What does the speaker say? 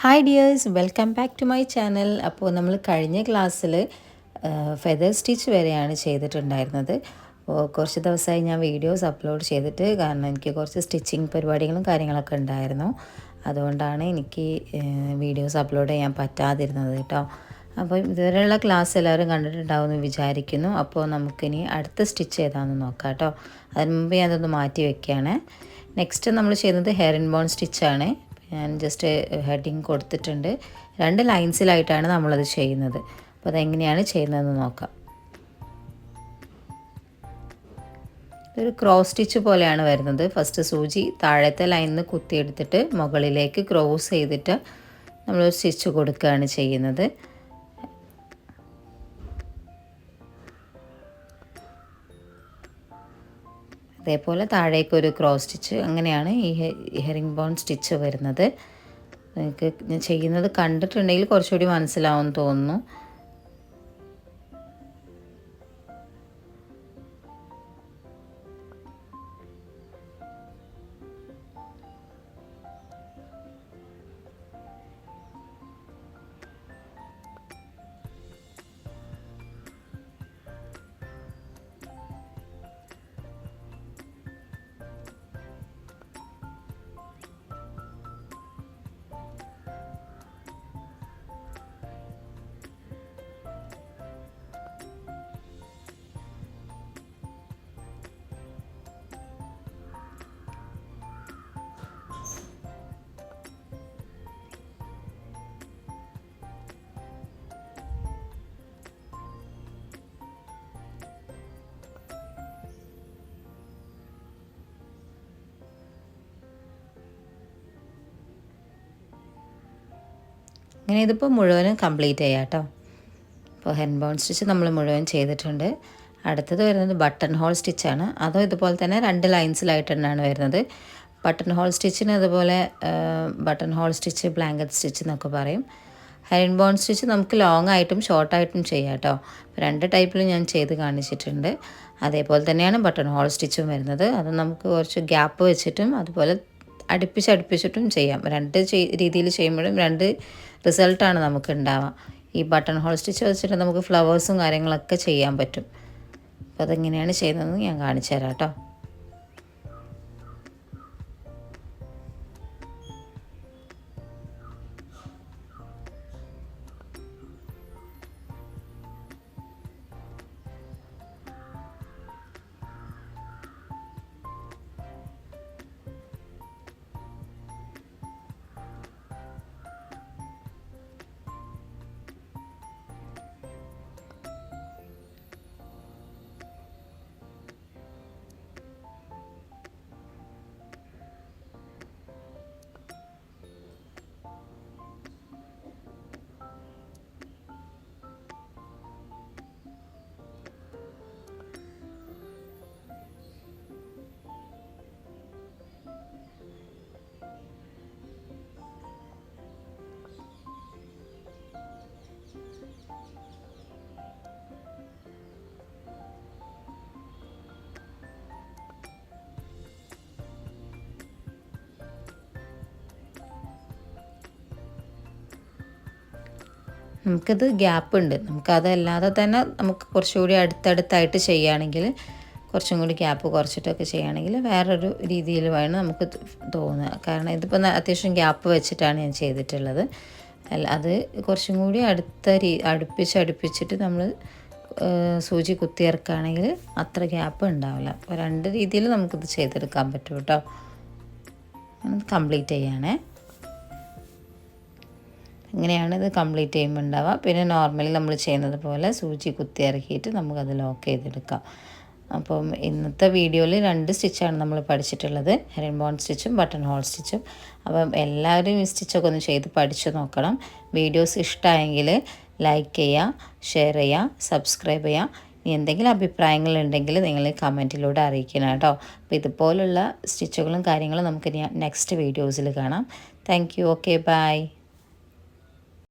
Hi dears, welcome back to my channel. അപ്പോൾ നമ്മൾ കഴിഞ്ഞ ക്ലാസ്സിൽ ഫെദർ സ്റ്റിച്ച് വരെയാണ് ചെയ്തിട്ടുണ്ടായിരുന്നത്. അപ്പോൾ കുറച്ച് ദിവസമായി ഞാൻ വീഡിയോസ് അപ്ലോഡ് ചെയ്തിട്ട്, കാരണം എനിക്ക് കുറച്ച് സ്റ്റിച്ചിങ് പരിപാടികളും കാര്യങ്ങളൊക്കെ ഉണ്ടായിരുന്നു. അതുകൊണ്ടാണ് എനിക്ക് വീഡിയോസ് അപ്ലോഡ് ചെയ്യാൻ പറ്റാതിരുന്നത് കേട്ടോ. അപ്പോൾ ഇതുവരെയുള്ള ക്ലാസ് എല്ലാവരും കണ്ടിട്ടുണ്ടാവുമെന്ന് വിചാരിക്കുന്നു. അപ്പോൾ നമുക്കിനി അടുത്ത സ്റ്റിച്ച് ഏതാണെന്ന് നോക്കാം കേട്ടോ. അതിന് മുമ്പ് ഞാനതൊന്ന് മാറ്റി വയ്ക്കുകയാണ്. നെക്സ്റ്റ് നമ്മൾ ചെയ്യുന്നത് ഹെയർ ഇൻ ബോൺ സ്റ്റിച്ചാണ്. ഞാൻ ജസ്റ്റ് ഹെഡിങ് കൊടുത്തിട്ടുണ്ട്. 2 ലൈൻസിലായിട്ടാണ് നമ്മളത് ചെയ്യുന്നത്. അപ്പോൾ അതെങ്ങനെയാണ് ചെയ്യുന്നതെന്ന് നോക്കാം. ഒരു ക്രോസ് സ്റ്റിച്ച് പോലെയാണ് വരുന്നത്. ഫസ്റ്റ് സൂചി താഴത്തെ ലൈനിൽ നിന്ന് കുത്തിയെടുത്തിട്ട് മുകളിലേക്ക് ക്രോസ് ചെയ്തിട്ട് നമ്മളൊരു സ്റ്റിച്ച് കൊടുക്കുകയാണ് ചെയ്യുന്നത്. അതേപോലെ താഴേക്കൊരു ക്രോസ് സ്റ്റിച്ച്, അങ്ങനെയാണ് ഈ ഹെറിംഗ് ബോൺ സ്റ്റിച്ച് വരുന്നത്. നിങ്ങൾക്ക് ഞാൻ ചെയ്യുന്നത് കണ്ടിട്ടുണ്ടെങ്കിൽ കുറച്ചുകൂടി മനസ്സിലാവുമെന്ന് തോന്നുന്നു. ഇങ്ങനെ ഇതിപ്പോൾ മുഴുവനും കംപ്ലീറ്റ് ചെയ്യാം കേട്ടോ. അപ്പോൾ ഹെഡ് ബോൺ സ്റ്റിച്ച് നമ്മൾ മുഴുവൻ ചെയ്തിട്ടുണ്ട്. അടുത്തത് വരുന്നത് ബട്ടൺ ഹോൾ സ്റ്റിച്ചാണ്. അതും ഇതുപോലെ തന്നെ 2 ലൈൻസിലായിട്ട് തന്നെയാണ് വരുന്നത്. ബട്ടൺ ഹോൾ സ്റ്റിച്ചിന് അതുപോലെ button hole stitch, blanket stitch എന്നൊക്കെ പറയും. ഹെഡ് ബോൺ സ്റ്റിച്ച് നമുക്ക് ലോങ് ആയിട്ടും ഷോർട്ടായിട്ടും ചെയ്യാം കേട്ടോ. 2 ടൈപ്പിലും ഞാൻ ചെയ്ത് കാണിച്ചിട്ടുണ്ട്. അതേപോലെ തന്നെയാണ് ബട്ടൺ ഹോൾ സ്റ്റിച്ചും വരുന്നത്. അത് നമുക്ക് കുറച്ച് ഗ്യാപ്പ് വെച്ചിട്ടും അതുപോലെ അടുപ്പിച്ചിട്ടും ചെയ്യാം. 2 രീതിയിൽ ചെയ്യുമ്പോഴും 2 റിസൾട്ടാണ് നമുക്ക് ഉണ്ടാവുക. ഈ ബട്ടൺ ഹോൾ സ്റ്റിച്ച് വെച്ചിട്ട് നമുക്ക് ഫ്ലവേഴ്സും കാര്യങ്ങളൊക്കെ ചെയ്യാൻ പറ്റും. അപ്പോൾ അതെങ്ങനെയാണ് ചെയ്യുന്നതെന്ന് ഞാൻ കാണിച്ചു തരാം കേട്ടോ. നമുക്കിത് ഗ്യാപ്പ് ഉണ്ട്. നമുക്കതല്ലാതെ തന്നെ നമുക്ക് കുറച്ചുകൂടി അടുത്തടുത്തായിട്ട് ചെയ്യുകയാണെങ്കിൽ, കുറച്ചും കൂടി ഗ്യാപ്പ് കുറച്ചിട്ടൊക്കെ ചെയ്യുകയാണെങ്കിൽ വേറൊരു രീതിയിൽ വേണം നമുക്ക് തോന്നുക. കാരണം ഇതിപ്പോൾ അത്യാവശ്യം ഗ്യാപ്പ് വെച്ചിട്ടാണ് ഞാൻ ചെയ്തിട്ടുള്ളത്. അത് കുറച്ചും കൂടി അടുപ്പിച്ചിട്ട് നമ്മൾ സൂചി കുത്തിയിറക്കുകയാണെങ്കിൽ അത്ര ഗ്യാപ്പ് ഉണ്ടാവില്ല. അപ്പോൾ 2 രീതിയിൽ നമുക്കിത് ചെയ്തെടുക്കാൻ പറ്റും കേട്ടോ. കംപ്ലീറ്റ് ചെയ്യണേ. ഇങ്ങനെയാണ് ഇത് കംപ്ലീറ്റ് ചെയ്യുമ്പോൾ ഉണ്ടാവുക. പിന്നെ നോർമലി നമ്മൾ ചെയ്യുന്നത് പോലെ സൂചി കുത്തി ഇറക്കിയിട്ട് നമുക്കത് ലോക്ക് ചെയ്തെടുക്കാം. അപ്പം ഇന്നത്തെ വീഡിയോയിൽ 2 സ്റ്റിച്ചാണ് നമ്മൾ പഠിച്ചിട്ടുള്ളത്, ഹെയർ ഇൻ ബോൺ സ്റ്റിച്ചും ബട്ടൺ ഹോൾ സ്റ്റിച്ചും. അപ്പം എല്ലാവരും ഈ സ്റ്റിച്ചൊക്കെ ഒന്ന് ചെയ്ത് പഠിച്ചു നോക്കണം. വീഡിയോസ് ഇഷ്ടമായെങ്കിൽ ലൈക്ക് ചെയ്യുക, ഷെയർ ചെയ്യുക, സബ്സ്ക്രൈബ് ചെയ്യുക. ഇനി എന്തെങ്കിലും അഭിപ്രായങ്ങളുണ്ടെങ്കിൽ നിങ്ങൾ കമൻറ്റിലൂടെ അറിയിക്കണം കേട്ടോ. അപ്പോൾ ഇതുപോലുള്ള സ്റ്റിച്ചുകളും കാര്യങ്ങളും നമുക്ക് നെക്സ്റ്റ് വീഡിയോസിൽ കാണാം. Thank you. Okay, by.